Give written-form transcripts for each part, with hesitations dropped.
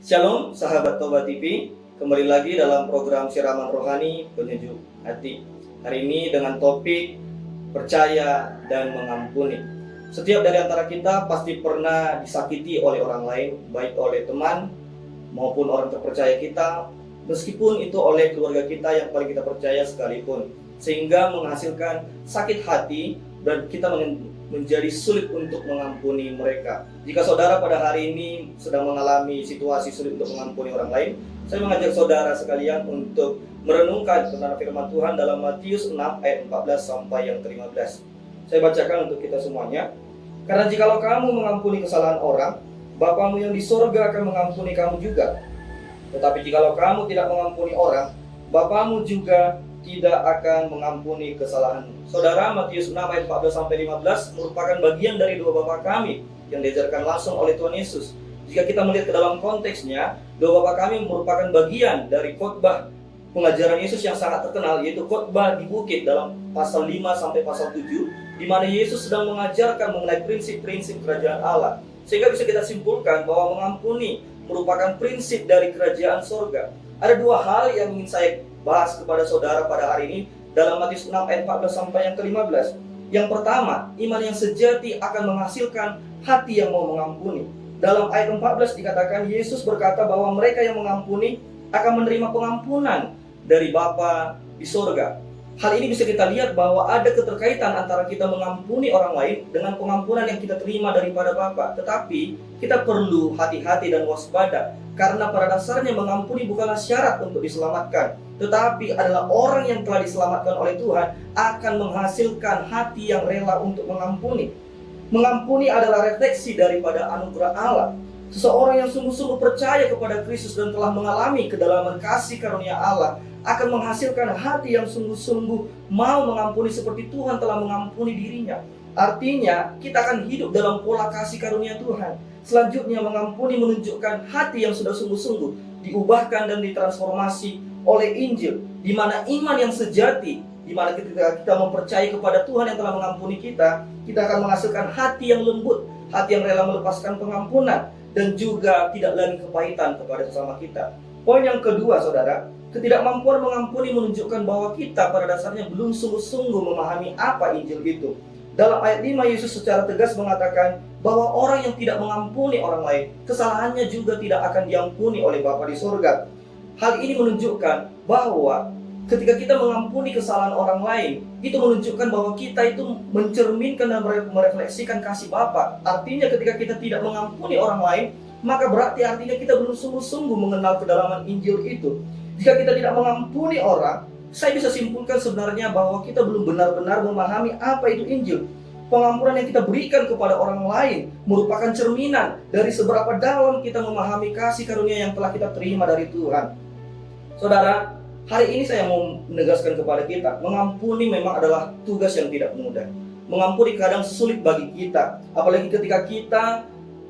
Shalom sahabat Toba TV, kembali lagi dalam program Siraman Rohani Penyejuk Hati. Hari ini dengan topik percaya dan mengampuni. Setiap dari antara kita pasti pernah disakiti oleh orang lain, baik oleh teman maupun orang terpercaya kita, meskipun itu oleh keluarga kita yang paling kita percaya sekalipun, sehingga menghasilkan sakit hati dan kita menjadi sulit untuk mengampuni mereka. Jika saudara pada hari ini sedang mengalami situasi sulit untuk mengampuni orang lain, saya mengajak saudara sekalian untuk merenungkan tentang firman Tuhan dalam Matius 6 ayat 14 sampai yang ke-15. Saya bacakan untuk kita semuanya. Karena jikalau kamu mengampuni kesalahan orang, Bapamu yang di sorga akan mengampuni kamu juga. Tetapi jikalau kamu tidak mengampuni orang, Bapamu juga tidak akan mengampuni kesalahanmu. Saudara, Matius 6 ayat 14 sampai 15 merupakan bagian dari dua Bapa kami yang diajarkan langsung oleh Tuhan Yesus. Jika kita melihat ke dalam konteksnya, dua Bapa kami merupakan bagian dari khotbah pengajaran Yesus yang sangat terkenal, yaitu khotbah di bukit dalam pasal 5 sampai pasal 7, di mana Yesus sedang mengajarkan mengenai prinsip-prinsip kerajaan Allah. Sehingga bisa kita simpulkan bahwa mengampuni merupakan prinsip dari kerajaan sorga. Ada dua hal yang ingin saya bahas kepada saudara pada hari ini dalam Matius 6 ayat 14 sampai yang ke-15. Yang pertama, iman yang sejati akan menghasilkan hati yang mau mengampuni. Dalam ayat 14 dikatakan Yesus berkata bahwa mereka yang mengampuni akan menerima pengampunan dari Bapa di sorga. Hal ini bisa kita lihat bahwa ada keterkaitan antara kita mengampuni orang lain dengan pengampunan yang kita terima daripada Bapa. Tetapi kita perlu hati-hati dan waspada, karena pada dasarnya mengampuni bukanlah syarat untuk diselamatkan, tetapi adalah orang yang telah diselamatkan oleh Tuhan akan menghasilkan hati yang rela untuk mengampuni. Mengampuni adalah refleksi daripada anugerah Allah. Seseorang yang sungguh-sungguh percaya kepada Kristus dan telah mengalami kedalaman kasih karunia Allah akan menghasilkan hati yang sungguh-sungguh mau mengampuni seperti Tuhan telah mengampuni dirinya. Artinya, kita akan hidup dalam pola kasih karunia Tuhan. Selanjutnya, mengampuni menunjukkan hati yang sudah sungguh-sungguh diubahkan dan ditransformasi oleh Injil, di mana iman yang sejati, di mana ketika kita mempercayai kepada Tuhan yang telah mengampuni kita akan menghasilkan hati yang lembut, hati yang rela melepaskan pengampunan, dan juga tidak lagi kepahitan kepada sesama kita. Poin yang kedua, saudara, ketidakmampuan mengampuni menunjukkan bahwa kita pada dasarnya belum sungguh-sungguh memahami apa Injil itu. Dalam ayat 5, Yesus secara tegas mengatakan bahwa orang yang tidak mengampuni orang lain, kesalahannya juga tidak akan diampuni oleh Bapa di sorga. Hal ini menunjukkan bahwa ketika kita mengampuni kesalahan orang lain, itu menunjukkan bahwa kita itu mencerminkan dan merefleksikan kasih Bapa. Artinya ketika kita tidak mengampuni orang lain, maka berarti artinya kita belum sungguh-sungguh mengenal kedalaman Injil itu. Jika kita tidak mengampuni orang, saya bisa simpulkan sebenarnya bahwa kita belum benar-benar memahami apa itu Injil. Pengampunan yang kita berikan kepada orang lain merupakan cerminan dari seberapa dalam kita memahami kasih karunia yang telah kita terima dari Tuhan. Saudara, hari ini saya mau menegaskan kepada kita, mengampuni memang adalah tugas yang tidak mudah. Mengampuni kadang sulit bagi kita, apalagi ketika kita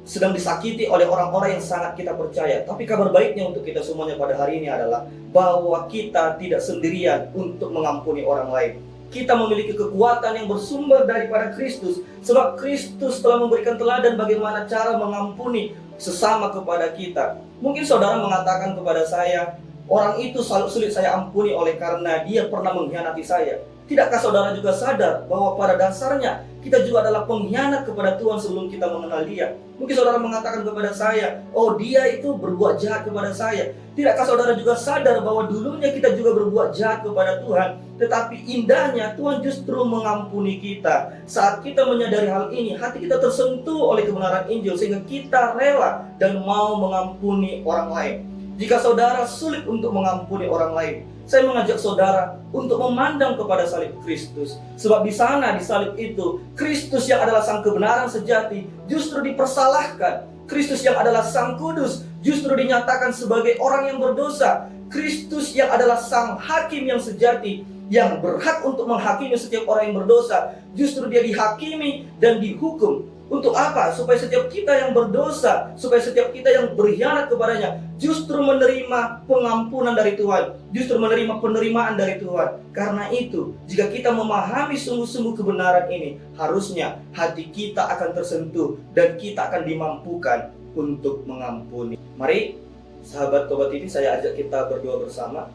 sedang disakiti oleh orang-orang yang sangat kita percaya. Tapi kabar baiknya untuk kita semuanya pada hari ini adalah bahwa kita tidak sendirian untuk mengampuni orang lain. Kita memiliki kekuatan yang bersumber daripada Kristus, sebab Kristus telah memberikan teladan bagaimana cara mengampuni sesama kepada kita. Mungkin saudara mengatakan kepada saya, orang itu selalu sulit saya ampuni oleh karena dia pernah mengkhianati saya. Tidakkah saudara juga sadar bahwa pada dasarnya kita juga adalah pengkhianat kepada Tuhan sebelum kita mengenal dia? Mungkin saudara mengatakan kepada saya, oh dia itu berbuat jahat kepada saya. Tidakkah saudara juga sadar bahwa dulunya kita juga berbuat jahat kepada Tuhan, tetapi indahnya Tuhan justru mengampuni kita. Saat kita menyadari hal ini, hati kita tersentuh oleh kebenaran Injil sehingga kita rela dan mau mengampuni orang lain. Jika saudara sulit untuk mengampuni orang lain, saya mengajak saudara untuk memandang kepada salib Kristus. Sebab di sana, di salib itu, Kristus yang adalah sang kebenaran sejati justru dipersalahkan. Kristus yang adalah sang kudus justru dinyatakan sebagai orang yang berdosa. Kristus yang adalah sang hakim yang sejati, yang berhak untuk menghakimi setiap orang yang berdosa, justru dia dihakimi dan dihukum. Untuk apa? Supaya setiap kita yang berdosa, supaya setiap kita yang berkhianat kepadanya justru menerima pengampunan dari Tuhan, justru menerima penerimaan dari Tuhan. Karena itu, jika kita memahami sungguh-sungguh kebenaran ini, harusnya hati kita akan tersentuh dan kita akan dimampukan untuk mengampuni. Mari Sahabat Toba TV, saya ajak kita berdoa bersama.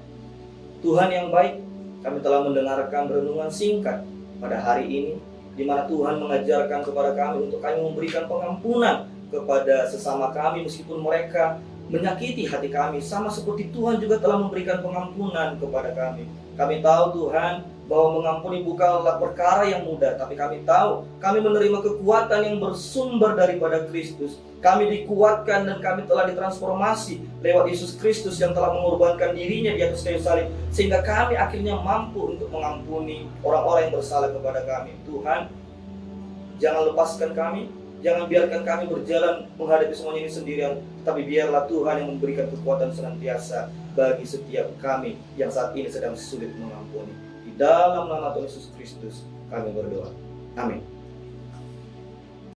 Tuhan yang baik, kami telah mendengarkan renungan singkat pada hari ini, di mana Tuhan mengajarkan kepada kami untuk kami memberikan pengampunan kepada sesama kami meskipun mereka menyakiti hati kami, sama seperti Tuhan juga telah memberikan pengampunan kepada kami. Kami tahu Tuhan bahwa mengampuni bukanlah perkara yang mudah, tapi kami tahu kami menerima kekuatan yang bersumber daripada Kristus. Kami dikuatkan dan kami telah ditransformasi lewat Yesus Kristus yang telah mengorbankan dirinya di atas kayu salib, sehingga kami akhirnya mampu untuk mengampuni orang-orang yang bersalah kepada kami. Tuhan, jangan lepaskan kami, jangan biarkan kami berjalan menghadapi semuanya ini sendirian, tapi biarlah Tuhan yang memberikan kekuatan senantiasa bagi setiap kami yang saat ini sedang sulit mengampuni. Di dalam nama Tuhan Yesus Kristus kami berdoa. Amin.